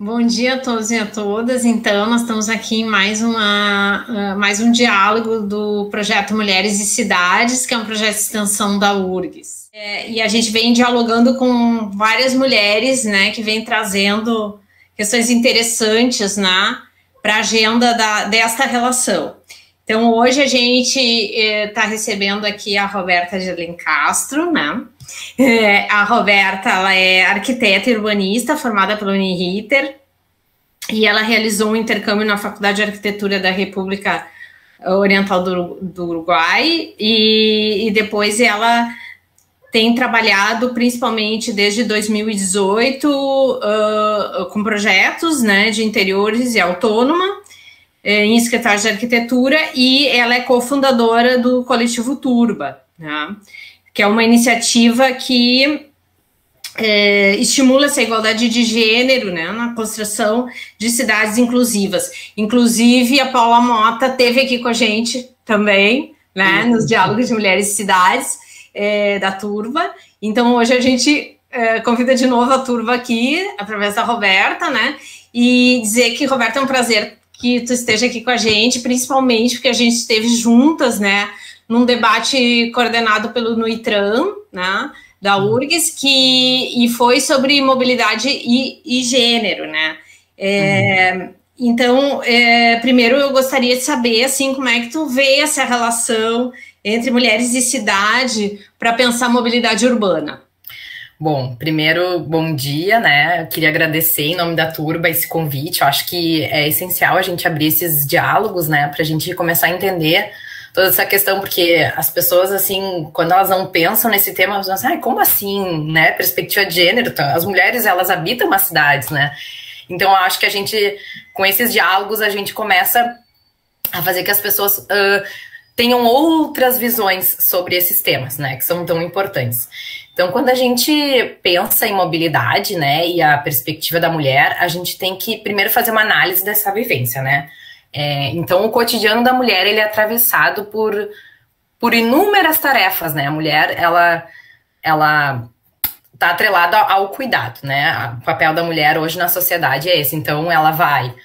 Bom dia a todos e a todas. Então, nós estamos aqui em mais um diálogo do projeto Mulheres e Cidades, que é um projeto de extensão da URGS. E a gente vem dialogando com várias mulheres, né, que vem trazendo questões interessantes, né, para a agenda desta relação. Então, hoje a gente está recebendo aqui a Roberta Gerlen Castro, né? A Roberta, ela é arquiteta e urbanista, formada pela Uniriter, e ela realizou um intercâmbio na Faculdade de Arquitetura da República Oriental do Uruguai, e depois ela tem trabalhado principalmente desde 2018 com projetos, né, de interiores e autônoma, em escritórios de arquitetura, e ela é cofundadora do coletivo Turba, né, que é uma iniciativa que estimula essa igualdade de gênero, né, na construção de cidades inclusivas. Inclusive, a Paula Mota esteve aqui com a gente também, né, nos Diálogos de Mulheres e Cidades, da Turba. Então, hoje a gente convida de novo a Turba aqui, através da Roberta, né, e dizer que, Roberta, é um prazer que tu esteja aqui com a gente, principalmente porque a gente esteve juntas, né, num debate coordenado pelo Nuitran, né, da URGS, e foi sobre mobilidade e gênero, né. Então, primeiro eu gostaria de saber, assim, como é que tu vê essa relação entre mulheres e cidade para pensar mobilidade urbana. Bom, primeiro, bom dia, né? Eu queria agradecer em nome da Turba esse convite. Eu acho que é essencial a gente abrir esses diálogos, né? Para a gente começar a entender toda essa questão, porque as pessoas, assim, quando elas não pensam nesse tema, elas pensam, como assim, né? Perspectiva de gênero, as mulheres, elas habitam as cidades, né? Então, eu acho que a gente, com esses diálogos, a gente começa a fazer que as pessoas tenham outras visões sobre esses temas, né? Que são tão importantes. Então, quando a gente pensa em mobilidade, né, e a perspectiva da mulher, a gente tem que primeiro fazer uma análise dessa vivência, né? Então, o cotidiano da mulher, ele é atravessado por inúmeras tarefas, né? A mulher, ela tá atrelada ao cuidado, né? O papel da mulher hoje na sociedade é esse. Então, ela vai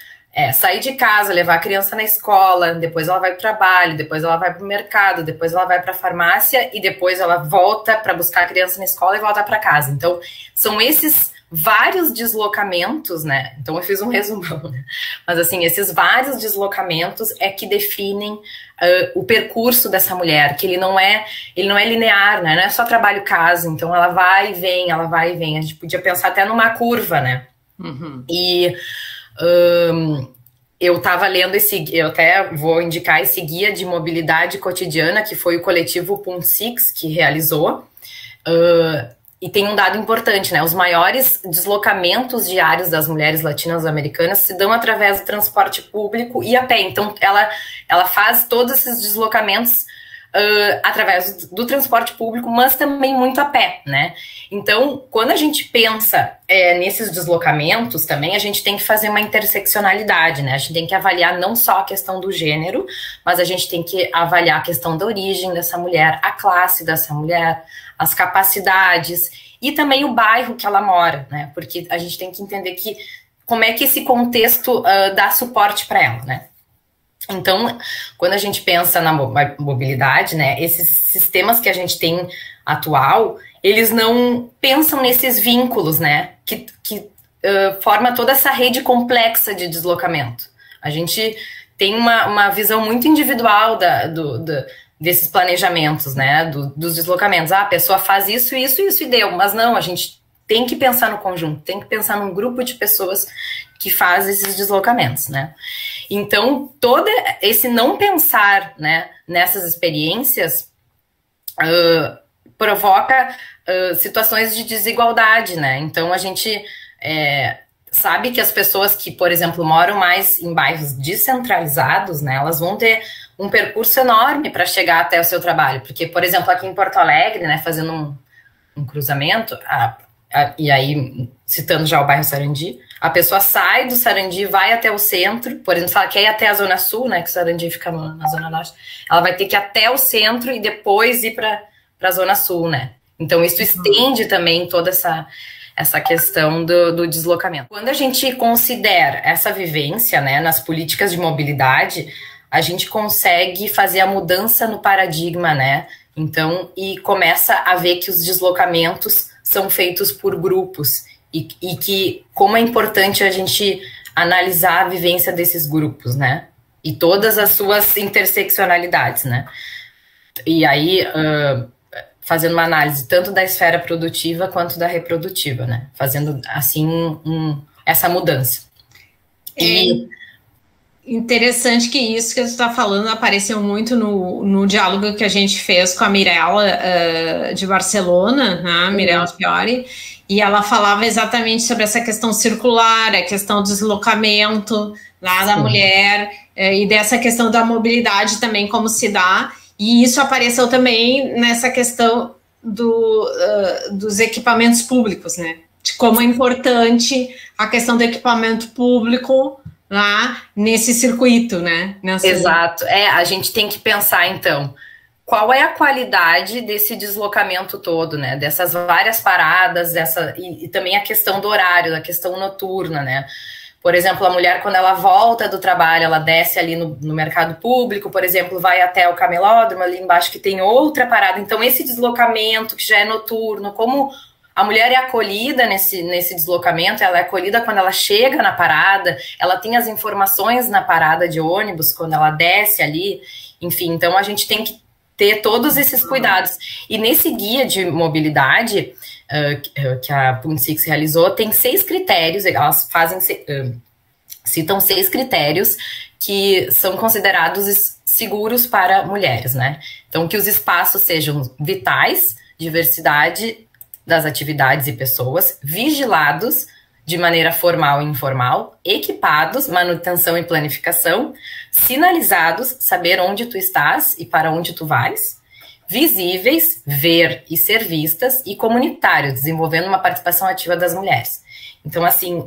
sair de casa, levar a criança na escola, depois ela vai para o trabalho, depois ela vai para o mercado, depois ela vai para a farmácia e depois ela volta para buscar a criança na escola e volta para casa. Então, são esses vários deslocamentos, né? Então, eu fiz um resumão, né? Mas, assim, esses vários deslocamentos é que definem o percurso dessa mulher, que ele não é linear, né? Não é só trabalho-casa. Então, ela vai e vem, ela vai e vem. A gente podia pensar até numa curva, né? Uhum. Eu estava lendo eu até vou indicar esse guia de mobilidade cotidiana, que foi o coletivo Pun6 que realizou, e tem um dado importante, né? Os maiores deslocamentos diários das mulheres latinas-americanas se dão através do transporte público e a pé. Então, ela faz todos esses deslocamentos através do transporte público, mas também muito a pé, né? Então, quando a gente pensa nesses deslocamentos também, a gente tem que fazer uma interseccionalidade, né? A gente tem que avaliar não só a questão do gênero, mas a gente tem que avaliar a questão da origem dessa mulher, a classe dessa mulher, as capacidades e também o bairro que ela mora, né? Porque a gente tem que entender como é que esse contexto dá suporte para ela, né? Então, quando a gente pensa na mobilidade, né, esses sistemas que a gente tem atual, eles não pensam nesses vínculos, né, que forma toda essa rede complexa de deslocamento. A gente tem uma visão muito individual desses planejamentos, né, dos deslocamentos. A pessoa faz isso, isso, isso e deu. Mas não, a gente tem que pensar no conjunto, tem que pensar num grupo de pessoas que faz esses deslocamentos, né? Então, todo esse não pensar, né, nessas experiências provoca situações de desigualdade, né? Então, a gente sabe que as pessoas que, por exemplo, moram mais em bairros descentralizados, né, elas vão ter um percurso enorme para chegar até o seu trabalho. Porque, por exemplo, aqui em Porto Alegre, né, fazendo um cruzamento, e aí, citando já o bairro Sarandi, a pessoa sai do Sarandi, vai até o centro, por exemplo, se ela quer ir até a Zona Sul, né, que o Sarandi fica na Zona Norte, ela vai ter que ir até o centro e depois ir para a Zona Sul, né. Então, isso estende também toda essa questão do deslocamento. Quando a gente considera essa vivência, né, nas políticas de mobilidade, a gente consegue fazer a mudança no paradigma, né? Então, e começa a ver que os deslocamentos são feitos por grupos e que como é importante a gente analisar a vivência desses grupos, né? E todas as suas interseccionalidades, né? E aí, fazendo uma análise tanto da esfera produtiva quanto da reprodutiva, né? Fazendo, assim, essa mudança. E interessante que isso que você está falando apareceu muito no diálogo que a gente fez com a Mirella de Barcelona, né, Mirella Fiore, e ela falava exatamente sobre essa questão circular, a questão do deslocamento lá da mulher, e dessa questão da mobilidade também, como se dá, e isso apareceu também nessa questão dos equipamentos públicos, né, de como é importante a questão do equipamento público lá nesse circuito, né? Exato. A gente tem que pensar, então, qual é a qualidade desse deslocamento todo, né? Dessas várias paradas, e também a questão do horário, da questão noturna, né? Por exemplo, a mulher, quando ela volta do trabalho, ela desce ali no mercado público, por exemplo, vai até o camelódromo, ali embaixo que tem outra parada. Então, esse deslocamento que já é noturno, como a mulher é acolhida nesse deslocamento, ela é acolhida quando ela chega na parada, ela tem as informações na parada de ônibus, quando ela desce ali, enfim, então a gente tem que ter todos esses cuidados. E nesse guia de mobilidade que a Punsix realizou, tem 6 critérios, elas citam 6 critérios que são considerados seguros para mulheres, né? Então, que os espaços sejam vitais, diversidade das atividades e pessoas, vigilados de maneira formal e informal, equipados, manutenção e planificação, sinalizados, saber onde tu estás e para onde tu vais, visíveis, ver e ser vistas, e comunitários, desenvolvendo uma participação ativa das mulheres. Então, assim,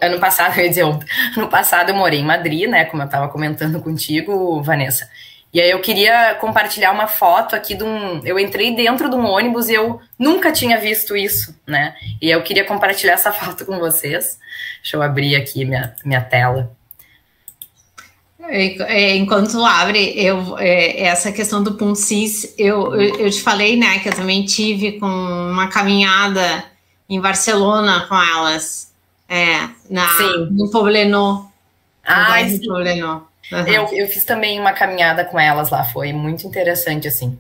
ano passado, eu ia dizer ontem, ano passado eu morei em Madrid, né, como eu estava comentando contigo, Vanessa. E aí eu queria compartilhar uma foto aqui eu entrei dentro de um ônibus e eu nunca tinha visto isso, né? E eu queria compartilhar essa foto com vocês. Deixa eu abrir aqui minha tela. Enquanto tu abre, essa questão do Punsix, eu te falei, né, que eu também tive com uma caminhada em Barcelona com elas, no Poblenou. Sim. Poblenou. Uhum. Eu fiz também uma caminhada com elas lá, foi muito interessante, assim.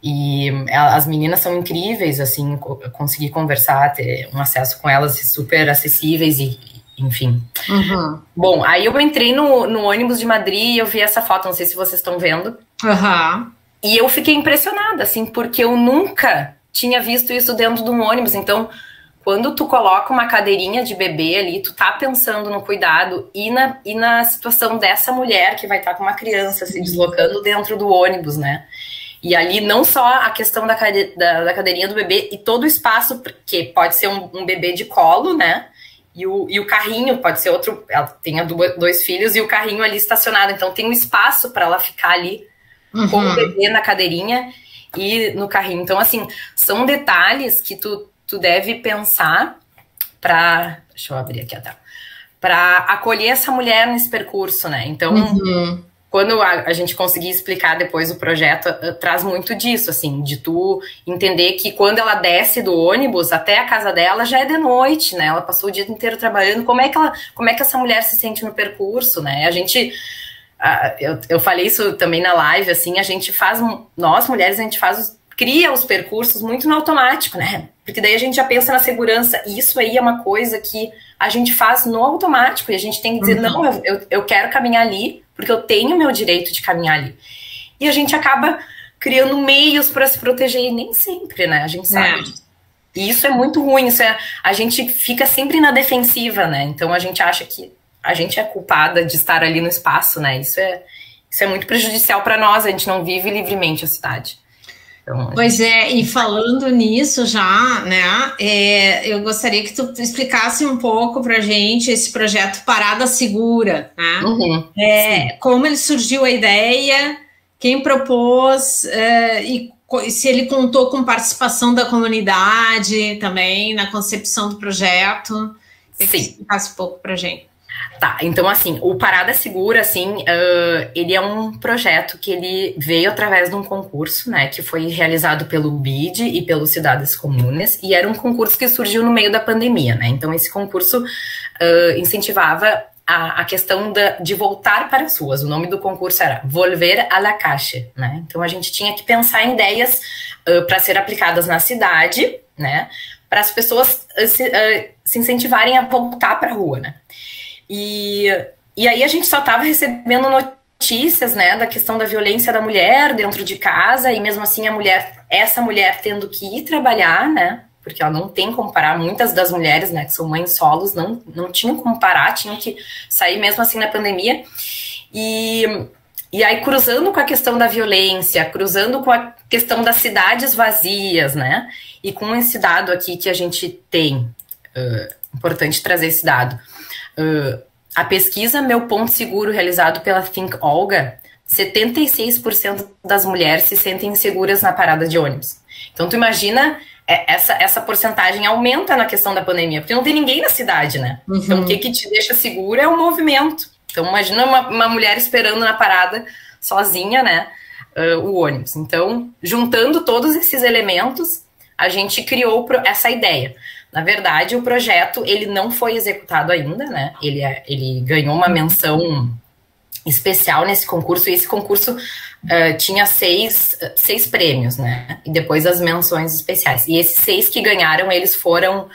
E as meninas são incríveis, assim, eu consegui conversar, ter um acesso com elas super acessíveis e enfim. Uhum. Bom, aí eu entrei no ônibus de Madrid e eu vi essa foto, não sei se vocês estão vendo. Uhum. E eu fiquei impressionada, assim, porque eu nunca tinha visto isso dentro de um ônibus, então quando tu coloca uma cadeirinha de bebê ali, tu tá pensando no cuidado e na situação dessa mulher que vai estar com uma criança se deslocando dentro do ônibus, né? E ali não só a questão da cadeirinha do bebê e todo o espaço, porque pode ser um bebê de colo, né? E o carrinho pode ser outro, ela tem 2 filhos e o carrinho ali estacionado, então tem um espaço para ela ficar ali com o bebê na cadeirinha e no carrinho. Então, assim, são detalhes que tu deve pensar deixa eu abrir aqui a tela, para acolher essa mulher nesse percurso, né? Então, quando a gente conseguir explicar depois o projeto, traz muito disso, assim, de tu entender que quando ela desce do ônibus até a casa dela já é de noite, né? Ela passou o dia inteiro trabalhando, como é que essa mulher se sente no percurso, né? A gente, eu falei isso também na live, assim, nós mulheres, cria os percursos muito no automático, né? Porque daí a gente já pensa na segurança, e isso aí é uma coisa que a gente faz no automático, e a gente tem que dizer, não, eu quero caminhar ali, porque eu tenho meu direito de caminhar ali. E a gente acaba criando meios para se proteger, e nem sempre, né? A gente sabe disso. E isso é muito ruim, a gente fica sempre na defensiva, né? Então a gente acha que a gente é culpada de estar ali no espaço, né? Isso é muito prejudicial para nós, a gente não vive livremente a cidade. Então, pois e falando nisso já, né, eu gostaria que tu explicasse um pouco pra gente esse projeto Parada Segura, né? Como ele surgiu a ideia, quem propôs e se ele contou com participação da comunidade também na concepção do projeto. Sim. Que explicasse um pouco para a gente. Tá, então assim, o Parada Segura, assim, ele é um projeto que ele veio através de um concurso, né, que foi realizado pelo BID e pelo Cidades Comunes, e era um concurso que surgiu no meio da pandemia, né, então esse concurso incentivava a questão de voltar para as ruas. O nome do concurso era Volver a la Calle, né, então a gente tinha que pensar em ideias para ser aplicadas na cidade, né, para as pessoas se incentivarem a voltar para a rua, né. E aí a gente só estava recebendo notícias, né, da questão da violência da mulher dentro de casa, e mesmo assim essa mulher tendo que ir trabalhar, né, porque ela não tem como parar. Muitas das mulheres, né, que são mães solos, não tinham como parar, tinham que sair mesmo assim na pandemia. E aí, cruzando com a questão da violência, cruzando com a questão das cidades vazias, né, e com esse dado aqui que a gente tem, importante trazer esse dado. A pesquisa Meu Ponto Seguro, realizado pela Think Olga, 76% das mulheres se sentem inseguras na parada de ônibus. Então, tu imagina, essa porcentagem aumenta na questão da pandemia, porque não tem ninguém na cidade, né? Uhum. Então, o que te deixa segura é o movimento. Então, imagina uma mulher esperando na parada, sozinha, né, o ônibus. Então, juntando todos esses elementos, a gente criou essa ideia. Na verdade, o projeto, ele não foi executado ainda, né? Ele ganhou uma menção especial nesse concurso, e esse concurso tinha seis prêmios, né? E depois as menções especiais. E esses 6 que ganharam, eles foram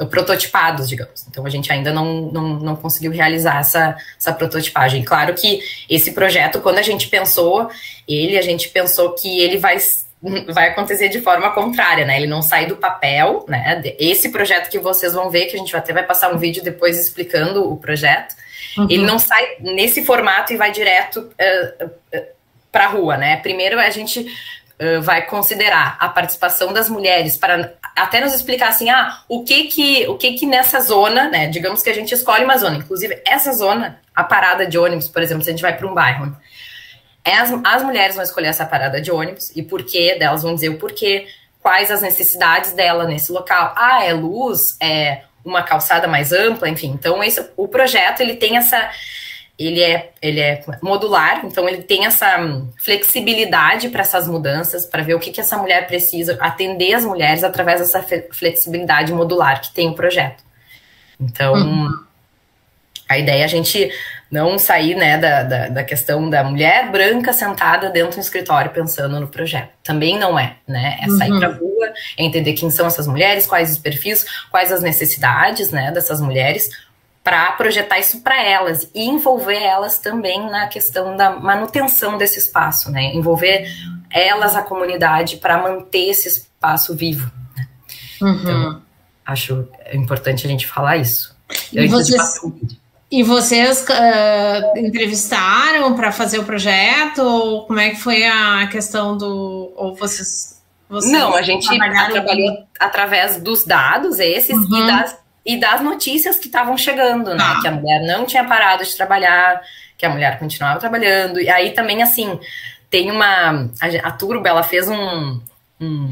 prototipados, digamos. Então, a gente ainda não conseguiu realizar essa prototipagem. Claro que esse projeto, quando a gente pensou que ele vai acontecer de forma contrária, né? Ele não sai do papel, né? Esse projeto que vocês vão ver, que a gente até vai passar um vídeo depois explicando o projeto, uhum. Ele não sai nesse formato e vai direto para a rua, né? Primeiro a gente vai considerar a participação das mulheres para até nos explicar assim, o que nessa zona, né? Digamos que a gente escolhe uma zona, inclusive essa zona, a parada de ônibus, por exemplo, se a gente vai para um bairro, né? As mulheres vão escolher essa parada de ônibus, e por quê delas vão dizer o porquê, quais as necessidades dela nesse local. É luz, é uma calçada mais ampla, enfim. Então, o projeto, ele tem ele é modular, então ele tem essa flexibilidade para essas mudanças, para ver o que essa mulher precisa, atender as mulheres através dessa flexibilidade modular que tem o projeto. Então, a ideia é a gente não sair, né, da questão da mulher branca sentada dentro do escritório pensando no projeto. Também não é, né? É sair pra rua, é entender quem são essas mulheres, quais os perfis, quais as necessidades, né, dessas mulheres, para projetar isso para elas e envolver elas também na questão da manutenção desse espaço, né? Envolver elas, a comunidade, para manter esse espaço vivo, né? Então, acho importante a gente falar isso. E vocês entrevistaram para fazer o projeto? Ou como é que foi a questão do... Ou vocês não, a gente trabalhou através dos dados esses e das notícias que estavam chegando, né? Que a mulher não tinha parado de trabalhar, que a mulher continuava trabalhando. E aí também, assim, tem a Turbo, ela fez um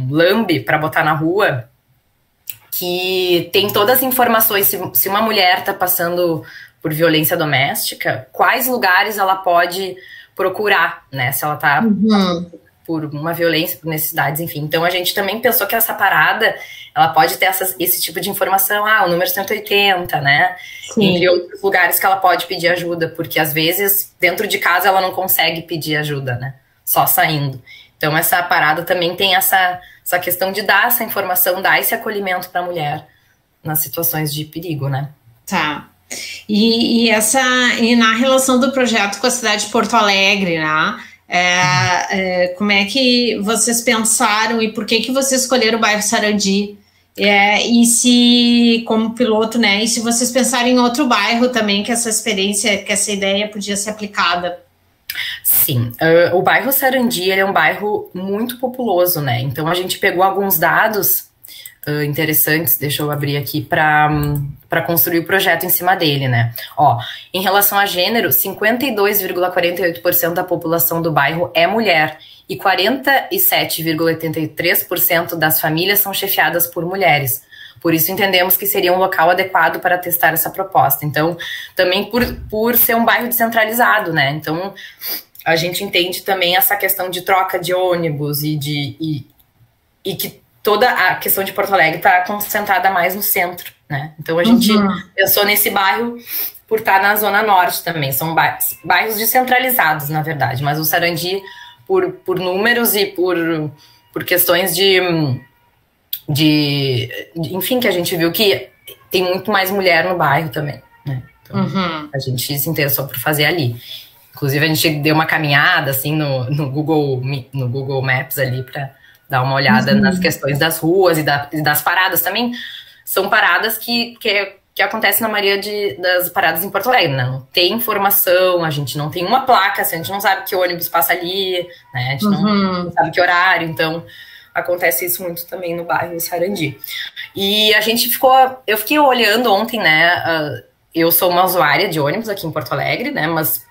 lambe para botar na rua, que tem todas as informações, se uma mulher está passando por violência doméstica, quais lugares ela pode procurar, né? Se ela está por uma violência, por necessidades, enfim. Então, a gente também pensou que essa parada, ela pode ter esse tipo de informação, o número 180, né? Sim. Entre outros lugares que ela pode pedir ajuda, porque às vezes, dentro de casa, ela não consegue pedir ajuda, né? Só saindo. Então, essa parada também tem essa questão de dar essa informação, dar esse acolhimento para a mulher nas situações de perigo, né? Tá. E na relação do projeto com a cidade de Porto Alegre, né? Como é que vocês pensaram e por que vocês escolheram o bairro Sarandi? E se, como piloto, né? E se vocês pensarem em outro bairro também que essa experiência, que essa ideia podia ser aplicada? Sim, o bairro Sarandi, ele é um bairro muito populoso, né? Então a gente pegou alguns dados interessantes, deixa eu abrir aqui, para construir o projeto em cima dele, né? Ó, em relação a gênero, 52,48% da população do bairro é mulher e 47,83% das famílias são chefiadas por mulheres. Por isso entendemos que seria um local adequado para testar essa proposta. Então, também por ser um bairro descentralizado, né? Então, a gente entende também essa questão de troca de ônibus e que toda a questão de Porto Alegre está concentrada mais no centro, né? Então, a gente pensou nesse bairro por estar na Zona Norte também. São bairros descentralizados, na verdade. Mas o Sarandi, por números e por questões enfim, que a gente viu que tem muito mais mulher no bairro também, né? Então, a gente se interessou por fazer ali. Inclusive, a gente deu uma caminhada, assim, no Google Maps ali, para dar uma olhada nas questões das ruas e das paradas também. São paradas que acontecem na maioria das paradas em Porto Alegre, né? Não tem informação, a gente não tem uma placa, assim, a gente não sabe que ônibus passa ali, né? A gente não sabe que horário, então acontece isso muito também no bairro Sarandi. E eu fiquei olhando ontem, né? Eu sou uma usuária de ônibus aqui em Porto Alegre, né? Mas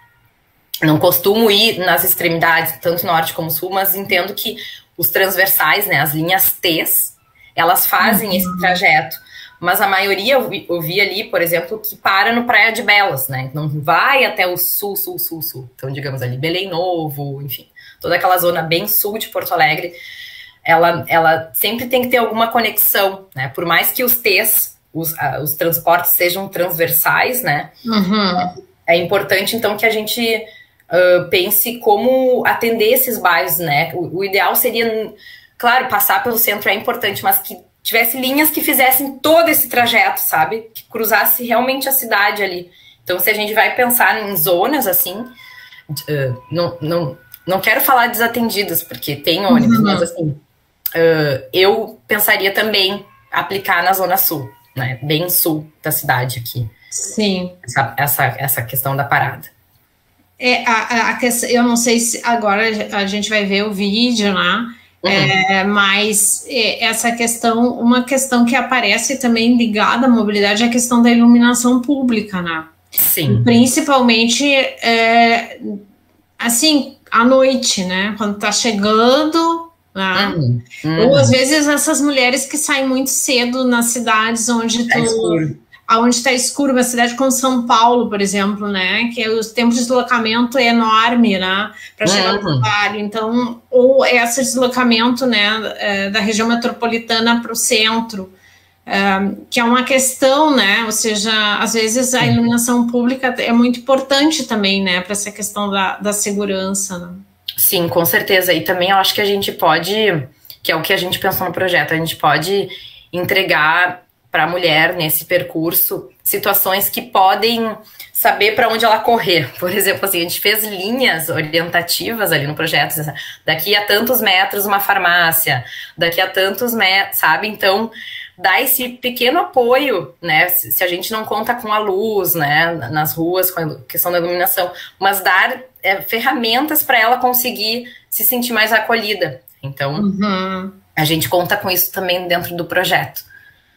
não costumo ir nas extremidades, tanto norte como sul, mas entendo que os transversais, né? As linhas T's, elas fazem esse trajeto. Mas a maioria eu vi ali, por exemplo, que para no Praia de Belas, né? Não vai até o sul. Então, digamos ali, Belém Novo, enfim, toda aquela zona bem sul de Porto Alegre, ela sempre tem que ter alguma conexão, né? Por mais que os T's, os transportes sejam transversais, né? É importante, então, que a gente pense como atender esses bairros, né? O ideal seria, claro, passar pelo centro é importante, mas que tivesse linhas que fizessem todo esse trajeto, sabe? Que cruzasse realmente a cidade ali. Então, se a gente vai pensar em zonas, assim, não quero falar desatendidas, porque tem ônibus, mas assim, eu pensaria também aplicar na Zona Sul, né? Bem sul da cidade aqui. Sim. Essa questão da parada. Eu não sei se agora a gente vai ver o vídeo, né? Mas essa questão, uma questão que aparece também ligada à mobilidade é a questão da iluminação pública, né? Sim. Principalmente, assim, à noite, né? Quando tá chegando, né? Ou às vezes essas mulheres que saem muito cedo nas cidades onde está escuro, uma cidade como São Paulo, por exemplo, né? Que os tempos de deslocamento é enorme, né? Para chegar no trabalho. Então, ou esse deslocamento, né? Da região metropolitana para o centro, que é uma questão, né? Ou seja, às vezes a iluminação pública é muito importante também, né? Para essa questão da segurança, né? Sim, com certeza. E também eu acho que a gente pode, que é o que a gente pensou no projeto, a gente pode entregar para a mulher nesse percurso situações que podem saber para onde ela correr. Por exemplo, assim, a gente fez linhas orientativas ali no projeto. Daqui a tantos metros uma farmácia, daqui a tantos metros, sabe? Então, dá esse pequeno apoio, né? Se a gente não conta com a luz, né? Nas ruas, com a questão da iluminação, mas dar ferramentas para ela conseguir se sentir mais acolhida. Então, a gente conta com isso também dentro do projeto.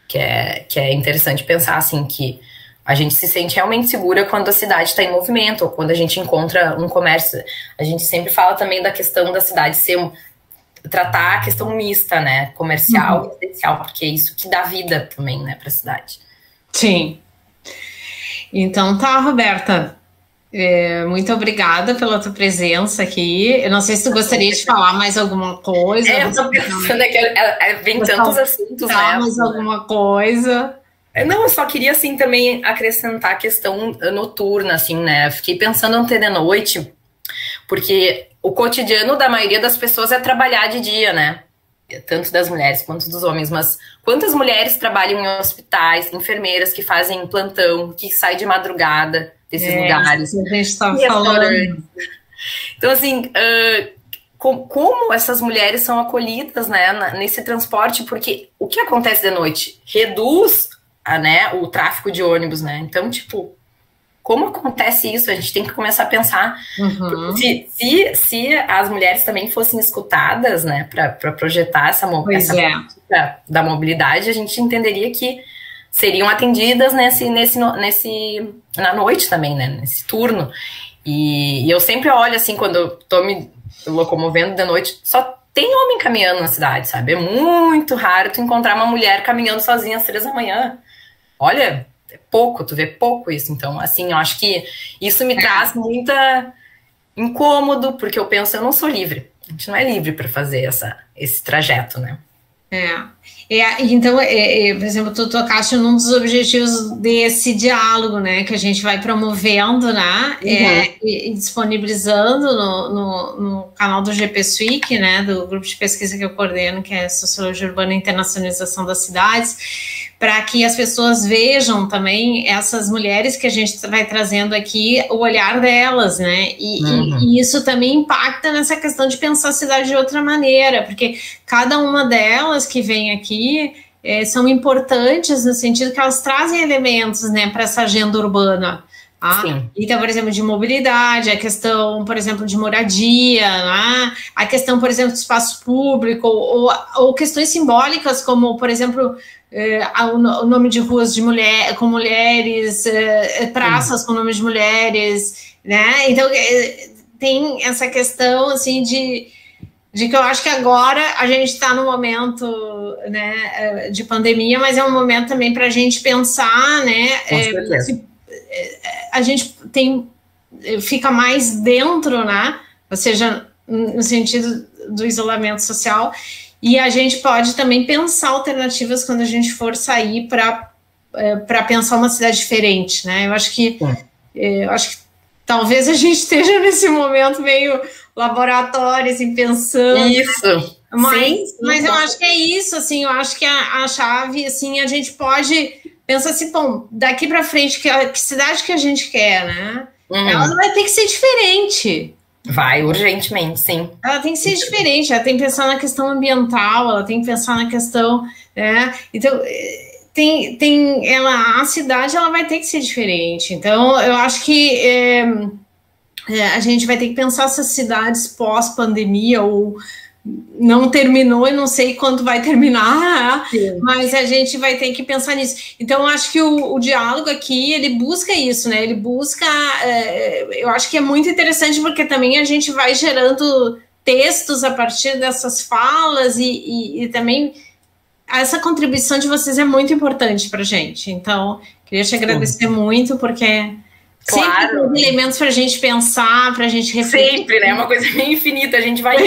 Que é interessante pensar, assim, que a gente se sente realmente segura quando a cidade está em movimento, ou quando a gente encontra um comércio. A gente sempre fala também da questão da cidade tratar a questão mista, né? Comercial e residencial, porque é isso que dá vida também, né, para a cidade. Sim. Então tá, Roberta. Muito obrigada pela tua presença aqui. Eu não sei se tu gostaria de falar mais alguma coisa. Eu tô pensando que vem tantos assuntos, né? Mais alguma coisa. Não, eu só queria, assim, também acrescentar a questão noturna, assim, né? Fiquei pensando ontem de noite, porque o cotidiano da maioria das pessoas é trabalhar de dia, né? Tanto das mulheres quanto dos homens, mas quantas mulheres trabalham em hospitais, enfermeiras que fazem plantão, que saem de madrugada desses lugares. A gente estava falando. Então, assim, como essas mulheres são acolhidas, né, nesse transporte, porque o que acontece de noite? Reduz, né, o tráfego de ônibus, né? Então, tipo, como acontece isso? A gente tem que começar a pensar se as mulheres também fossem escutadas, né, para projetar essa política da mobilidade, a gente entenderia que seriam atendidas na noite também, né, nesse turno. E eu sempre olho assim, quando eu tô me locomovendo de noite, só tem homem caminhando na cidade, sabe? É muito raro tu encontrar uma mulher caminhando sozinha às 3 da manhã. Olha, é pouco, tu vê pouco isso. Então, assim, eu acho que isso me traz muita incômodo, porque eu penso, eu não sou livre. A gente não é livre para fazer esse trajeto, né? Então, por exemplo, tu tocaste num dos objetivos desse diálogo, né, que a gente vai promovendo, né, e disponibilizando no canal do GP Suic, né, do grupo de pesquisa que eu coordeno, que é Sociologia Urbana e Internacionalização das Cidades, para que as pessoas vejam também essas mulheres que a gente vai trazendo aqui, o olhar delas, né, e isso também impacta nessa questão de pensar a cidade de outra maneira, porque cada uma delas que vem aqui são importantes no sentido que elas trazem elementos, né, para essa agenda urbana. Então, por exemplo, de mobilidade, a questão, por exemplo, de moradia, né? A questão, por exemplo, do espaço público, ou questões simbólicas, como, por exemplo, o nome de ruas com mulheres, praças com nomes de mulheres, né? Então, tem essa questão, assim, de que eu acho que agora a gente está no momento, né, de pandemia, mas é um momento também para a gente pensar, né, a gente fica mais dentro, né, ou seja, no sentido do isolamento social, e a gente pode também pensar alternativas quando a gente for sair para pensar uma cidade diferente, né, eu acho que talvez a gente esteja nesse momento meio laboratório, assim, pensando. Isso. Mas eu acho que é isso, assim, eu acho que a chave, assim, a gente pode pensar assim, bom, daqui para frente, que cidade que a gente quer, né? Ela vai ter que ser diferente. Vai, urgentemente, sim. Ela tem que ser diferente, ela tem que pensar na questão ambiental, ela tem que pensar na questão, né? Então, a cidade, ela vai ter que ser diferente. Então, eu acho que a gente vai ter que pensar essas cidades pós-pandemia, ou não terminou e não sei quando vai terminar, mas a gente vai ter que pensar nisso. Então, eu acho que o diálogo aqui, ele busca isso, né? Ele busca... eu acho que é muito interessante, porque também a gente vai gerando textos a partir dessas falas e também essa contribuição de vocês é muito importante para a gente. Então, queria te agradecer muito, porque... Sempre tem elementos para a gente pensar, para a gente refletir. Sempre, né? Uma coisa meio infinita, a gente vai...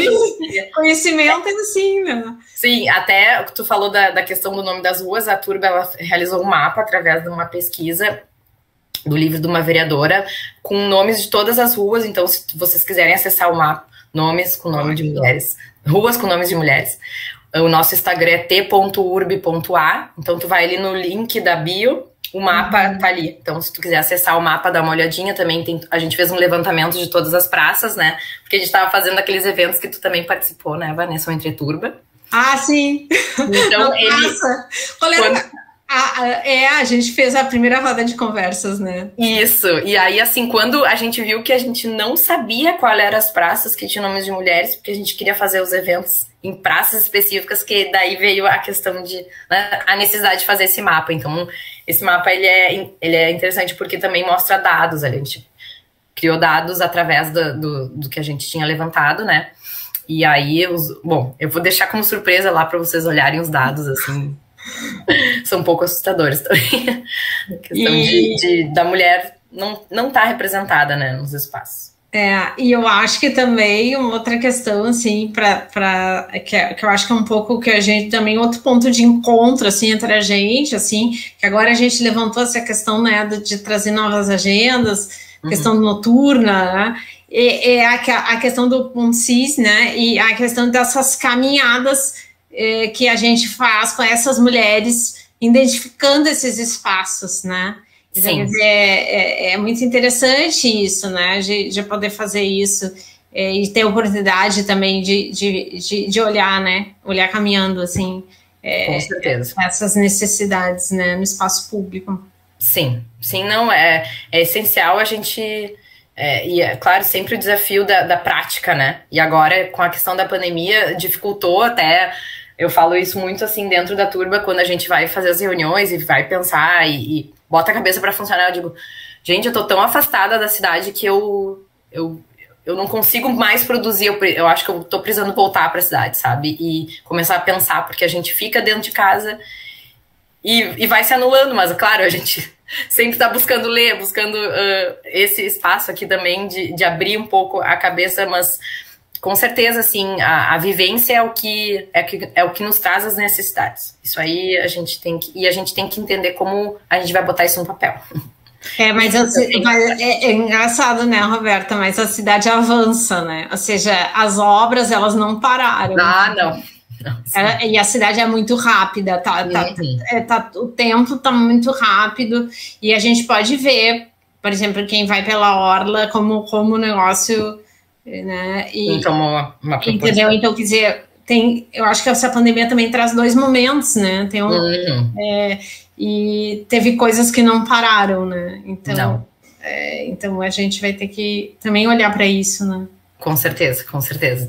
Conhecimento é assim, né? Sim, até tu falou da questão do nome das ruas, a Turba, ela realizou um mapa através de uma pesquisa do livro de uma vereadora com nomes de todas as ruas. Então, se vocês quiserem acessar o mapa, nomes com nome de mulheres, ruas com nomes de mulheres, o nosso Instagram é t.urb.a. Então, tu vai ali no link da bio, o mapa tá ali. Então, se tu quiser acessar o mapa, dá uma olhadinha também. A gente fez um levantamento de todas as praças, né? Porque a gente tava fazendo aqueles eventos que tu também participou, né, Vanessa? O Entre Turba. Ah, sim. Então, a gente fez a primeira roda de conversas, né? Isso. E aí, assim, quando a gente viu que a gente não sabia qual eram as praças que tinham nomes de mulheres, porque a gente queria fazer os eventos em praças específicas, que daí veio a questão de, né, a necessidade de fazer esse mapa. Então, esse mapa, ele é interessante porque também mostra dados. A gente criou dados através do que a gente tinha levantado, né? E aí, bom, eu vou deixar como surpresa lá para vocês olharem os dados, assim... São um pouco assustadores também. A questão da mulher não tá representada, né, nos espaços. E eu acho que também uma outra questão, assim, que eu acho que é um pouco que a gente também, outro ponto de encontro, assim, entre a gente, assim, que agora a gente levantou essa questão, né, de trazer novas agendas, questão noturna, né, a questão do PUNCIS, né, e a questão dessas caminhadas que a gente faz com essas mulheres, identificando esses espaços, né? Sim. É muito interessante isso, né? De poder fazer isso e ter oportunidade também de olhar, né? Olhar caminhando, assim, com certeza. Essas necessidades, né? No espaço público. Sim, não, é essencial a gente, e é claro, sempre o desafio da prática, né? E agora, com a questão da pandemia, dificultou até, eu falo isso muito assim dentro da turma, quando a gente vai fazer as reuniões e vai pensar e bota a cabeça para funcionar, eu digo, gente, eu tô tão afastada da cidade que eu não consigo mais produzir, eu acho que eu tô precisando voltar para a cidade, sabe? E começar a pensar, porque a gente fica dentro de casa e vai se anulando, mas claro, a gente sempre está buscando ler, buscando esse espaço aqui também de abrir um pouco a cabeça, mas com certeza, assim, a vivência é o que nos traz as necessidades. Isso aí a gente tem que entender como a gente vai botar isso no papel. Mas é engraçado, né, Roberta? Mas a cidade avança, né? Ou seja, as obras, elas não pararam. Não. E a cidade é muito rápida, o tempo está muito rápido, e a gente pode ver, por exemplo, quem vai pela orla, como o negócio, né? Então, uma entendeu? Então, quer dizer, eu acho que essa pandemia também traz dois momentos, né? E teve coisas que não pararam, né? Então a gente vai ter que também olhar para isso, né? Com certeza.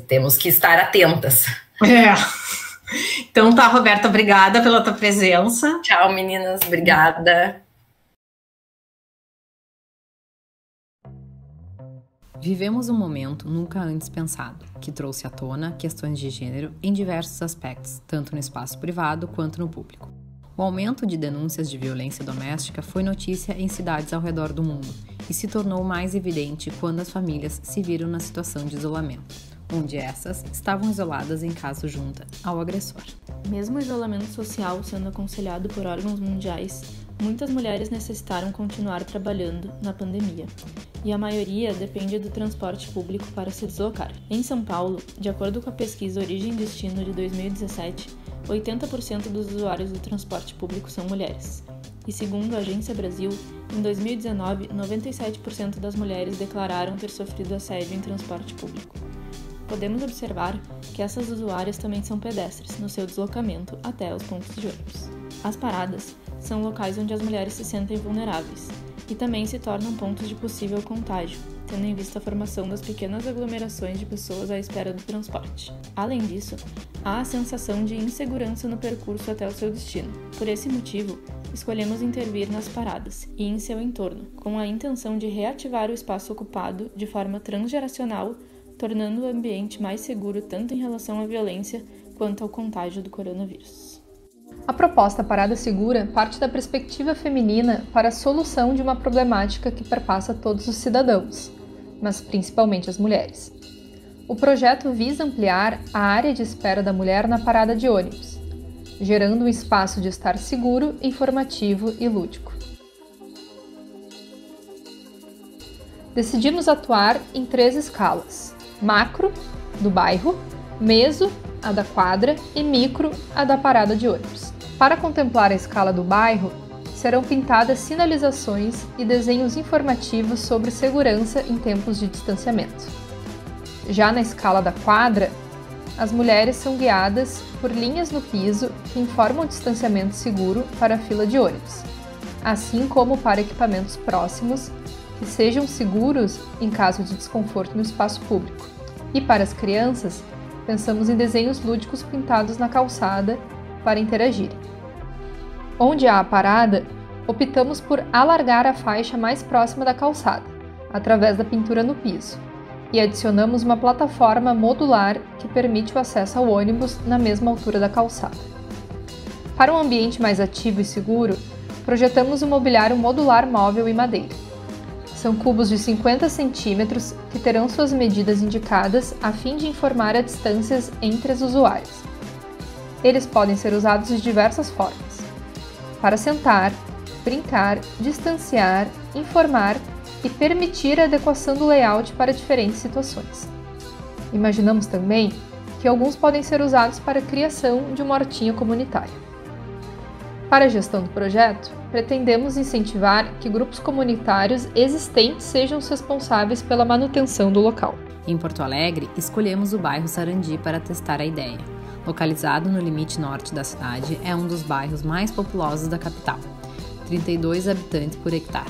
Temos que estar atentas. Então tá, Roberta, obrigada pela tua presença. Tchau, meninas, obrigada. Vivemos um momento nunca antes pensado, que trouxe à tona questões de gênero em diversos aspectos, tanto no espaço privado quanto no público. O aumento de denúncias de violência doméstica foi notícia em cidades ao redor do mundo e se tornou mais evidente quando as famílias se viram na situação de isolamento, onde essas estavam isoladas em casa junta ao agressor. Mesmo o isolamento social sendo aconselhado por órgãos mundiais, muitas mulheres necessitaram continuar trabalhando na pandemia, e a maioria depende do transporte público para se deslocar. Em São Paulo, de acordo com a pesquisa Origem e Destino de 2017, 80% dos usuários do transporte público são mulheres. E segundo a Agência Brasil, em 2019, 97% das mulheres declararam ter sofrido assédio em transporte público. Podemos observar que essas usuárias também são pedestres no seu deslocamento até os pontos de ônibus. As paradas são locais onde as mulheres se sentem vulneráveis e também se tornam pontos de possível contágio, tendo em vista a formação das pequenas aglomerações de pessoas à espera do transporte. Além disso, há a sensação de insegurança no percurso até o seu destino. Por esse motivo, escolhemos intervir nas paradas e em seu entorno, com a intenção de reativar o espaço ocupado de forma transgeracional, tornando o ambiente mais seguro tanto em relação à violência quanto ao contágio do coronavírus. A proposta Parada Segura parte da perspectiva feminina para a solução de uma problemática que perpassa todos os cidadãos, mas principalmente as mulheres. O projeto visa ampliar a área de espera da mulher na parada de ônibus, gerando um espaço de estar seguro, informativo e lúdico. Decidimos atuar em 3 escalas: macro, do bairro, meso, a da quadra, e micro, a da parada de ônibus. Para contemplar a escala do bairro, serão pintadas sinalizações e desenhos informativos sobre segurança em tempos de distanciamento. Já na escala da quadra, as mulheres são guiadas por linhas no piso que informam o distanciamento seguro para a fila de ônibus, assim como para equipamentos próximos que sejam seguros em caso de desconforto no espaço público. E para as crianças, pensamos em desenhos lúdicos pintados na calçada para interagirem. Onde há a parada, optamos por alargar a faixa mais próxima da calçada, através da pintura no piso, e adicionamos uma plataforma modular que permite o acesso ao ônibus na mesma altura da calçada. Para um ambiente mais ativo e seguro, projetamos um mobiliário modular móvel em madeira. São cubos de 50 centímetros que terão suas medidas indicadas a fim de informar as distâncias entre os usuários. Eles podem ser usados de diversas formas: para sentar, brincar, distanciar, informar e permitir a adequação do layout para diferentes situações. Imaginamos também que alguns podem ser usados para a criação de uma hortinha comunitária. Para a gestão do projeto, pretendemos incentivar que grupos comunitários existentes sejam os responsáveis pela manutenção do local. Em Porto Alegre, escolhemos o bairro Sarandi para testar a ideia. Localizado no limite norte da cidade, é um dos bairros mais populosos da capital. 32 habitantes por hectare.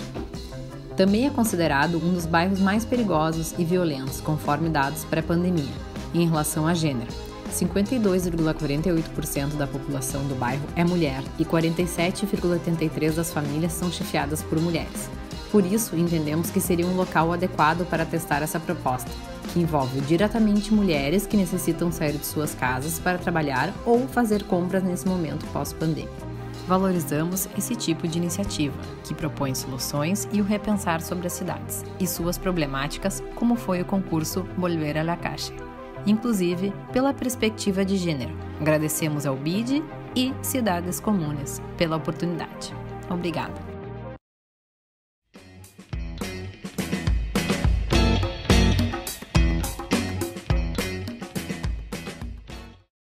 Também é considerado um dos bairros mais perigosos e violentos, conforme dados pré-pandemia, em relação a gênero. 52,48% da população do bairro é mulher e 47,83% das famílias são chefiadas por mulheres. Por isso, entendemos que seria um local adequado para testar essa proposta, que envolve diretamente mulheres que necessitam sair de suas casas para trabalhar ou fazer compras nesse momento pós-pandemia. Valorizamos esse tipo de iniciativa, que propõe soluções e o repensar sobre as cidades e suas problemáticas, como foi o concurso Volver a la Calle, inclusive pela perspectiva de gênero. Agradecemos ao BID e Cidades Comunes pela oportunidade. Obrigada.